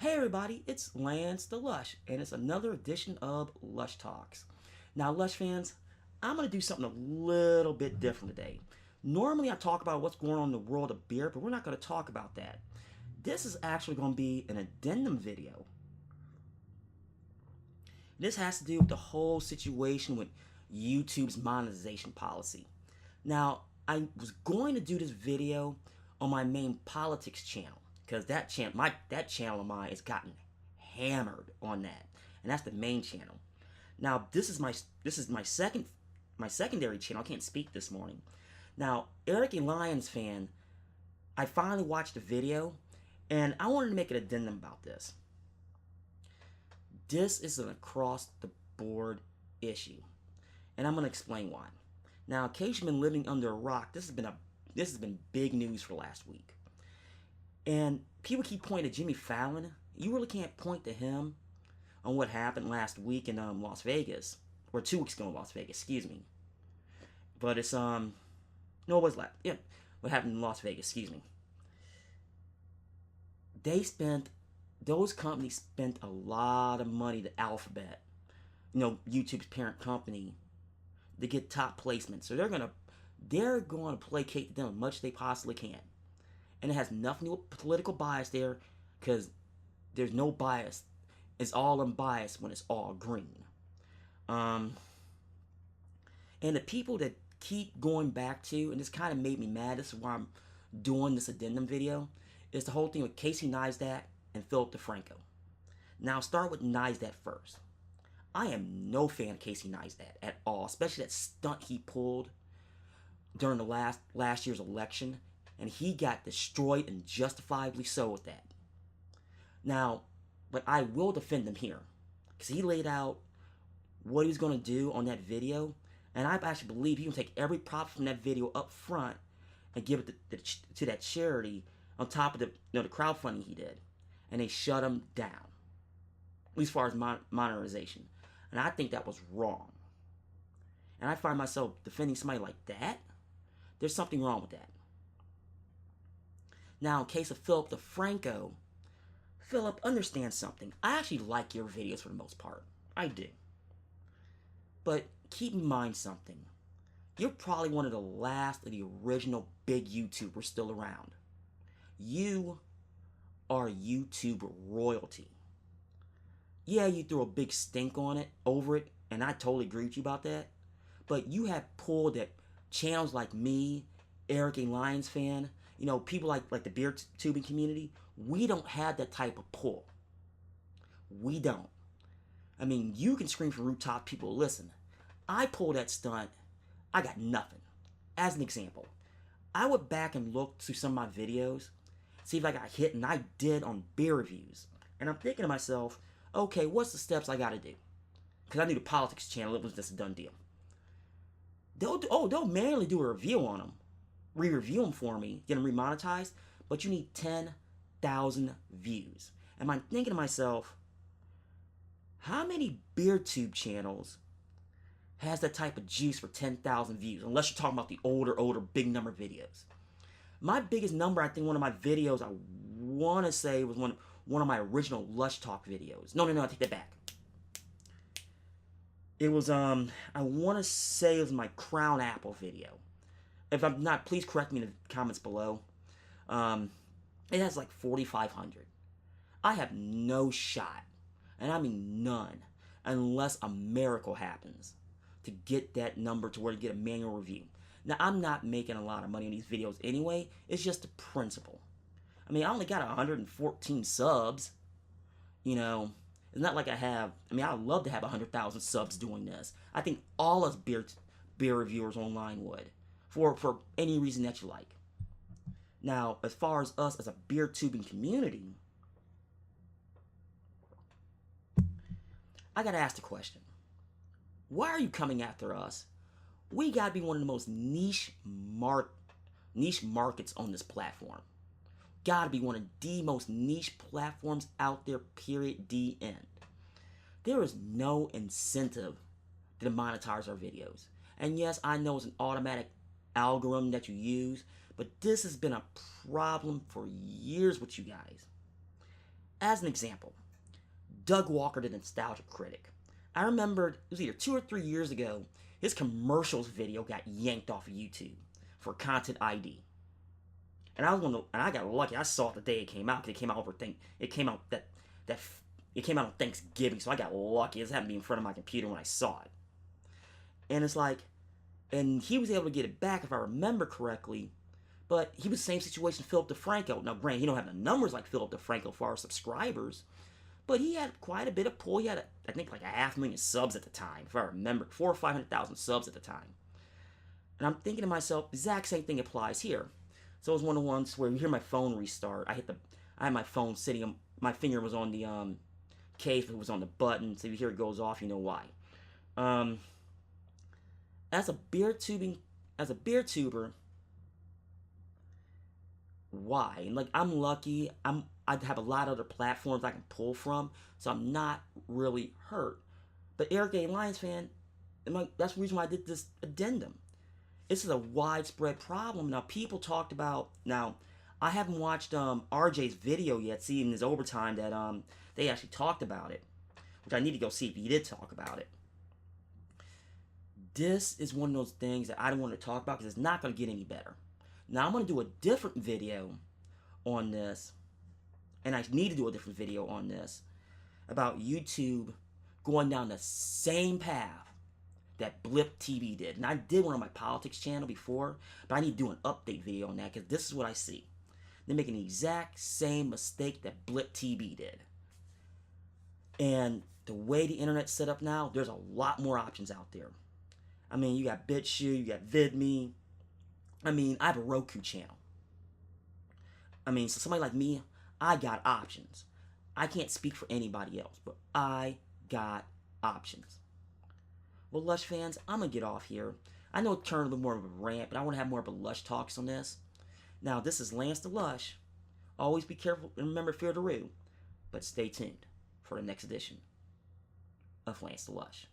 Hey everybody, it's Lance the Lush, and it's another edition of Lush Talks. Now, Lush fans, I'm going to do something a little bit different today. Normally, I talk about what's going on in the world of beer, but we're not going to talk about that. This is actually going to be an addendum video. This has to do with the whole situation with YouTube's monetization policy. Now, I was going to do this video on my main politics channel because that channel of mine has gotten hammered on that, and that's the main channel. Now, this is my secondary channel. I can't speak this morning. Now, EricALionsFan, I finally watched the video, and I wanted to make an addendum about this. This is an across-the-board issue, and I'm going to explain why. Now, in case you've been living under a rock, this has been big news for last week. And people keep pointing to Jimmy Fallon. You really can't point to him on what happened last week in Las Vegas, or 2 weeks ago in Las Vegas, excuse me. But it's no, it was last, yeah, what happened in Las Vegas, excuse me. Those companies spent a lot of money to Alphabet, YouTube's parent company, to get top placement. So they're gonna placate them as much as they possibly can. And it has nothing to do with political bias there, because there's no bias. It's all unbiased when it's all green. And the people that keep going back to, and this kind of made me mad, this is why I'm doing this addendum video, is the whole thing with Casey Neistat and Philip DeFranco. Now, I'll start with Neistat first. I am no fan of Casey Neistat at all, especially that stunt he pulled during the last year's election, and he got destroyed, and justifiably so, with that. Now, but I will defend him here, because he laid out what he was going to do on that video, and I actually believe he can take every profit from that video up front and give it to that charity on top of the crowdfunding he did, and they shut him down, at least as far as monetization. And I think that was wrong. And I find myself defending somebody like that. There's something wrong with that. Now, in case of Philip DeFranco, Philip, understand something. I actually like your videos for the most part. I do. But keep in mind something. You're probably one of the last of the original big YouTubers still around. You are YouTube royalty. Yeah, you threw a big stink on it, over it, and I totally agree with you about that. But you have pulled at channels like me, EricALionsFan, people like the beer tubing community. We don't have that type of pull. We don't. I mean, you can scream from rooftop, people listen. I pulled that stunt, I got nothing. As an example, I went back and looked through some of my videos, see if I got hit, and I did on beer reviews. And I'm thinking to myself, okay, what's the steps I gotta do? Because I knew the politics channel, it was just a done deal. They'll manually do a review on them, re-review them for me, get them remonetized, but you need 10,000 views. And I'm thinking to myself, how many beer tube channels has that type of juice for 10,000 views? Unless you're talking about the older, big number videos. My biggest number, I think one of my videos, I want to say, was one of my original Lush Talk videos. No, I take that back. It was, I want to say it was my Crown Apple video. If I'm not, please correct me in the comments below. It has like 4,500. I have no shot, and I mean none, unless a miracle happens to get that number to where you get a manual review. Now, I'm not making a lot of money on these videos anyway. It's just the principle. I mean, I only got 114 subs. It's not like I would love to have 100,000 subs doing this. I think all us beer reviewers online would, for any reason that you like. Now, as far as us as a beer tubing community, I gotta ask the question, why are you coming after us? We gotta be one of the most niche markets on this platform. Gotta be one of the most niche platforms out there, period, the end. There is no incentive to monetize our videos. And yes, I know it's an automatic algorithm that you use, but this has been a problem for years with you guys. As an example, Doug Walker, the Nostalgia Critic. I remembered, it was either 2 or 3 years ago, his commercials video got yanked off of YouTube for content ID. And I got lucky. I saw it the day it came out, because it came out on Thanksgiving, so I got lucky. It happened to be in front of my computer when I saw it. And it's like, and he was able to get it back if I remember correctly, but he was the same situation Philip DeFranco. Now, granted, he don't have the numbers like Philip DeFranco for our subscribers, but he had quite a bit of pull. He had, I think, like 500,000 subs at the time, if I remember, 400,000 or 500,000 subs at the time. And I'm thinking to myself, exact same thing applies here. So it was one of the ones where you hear my phone restart. I had my phone sitting, my finger was on the case, it was on the button. So if you hear it goes off, you know why. As a beer tuber, why? And like, I'm lucky. I have a lot of other platforms I can pull from, so I'm not really hurt. But EricALionsFan, that's the reason why I did this addendum. This is a widespread problem. Now, people talked about, now, I haven't watched RJ's video yet, see in his overtime that they actually talked about it, which I need to go see if he did talk about it. This is one of those things that I don't want to talk about because it's not going to get any better. Now, I'm going to do a different video on this, and I need to do a different video on this, about YouTube going down the same path that Blip TV did. And I did one on my politics channel before, but I need to do an update video on that because this is what I see. They're making the exact same mistake that Blip TV did. And the way the internet's set up now, there's a lot more options out there. I mean, you got BitChute, you got VidMe. I mean, I have a Roku channel. I mean, so somebody like me, I got options. I can't speak for anybody else, but I got options. Well, Lush fans, I'm going to get off here. I know it turned a little more of a rant, but I want to have more of a Lush talks on this. Now, this is Lance the Lush. Always be careful and remember fear the rue. But stay tuned for the next edition of Lance the Lush.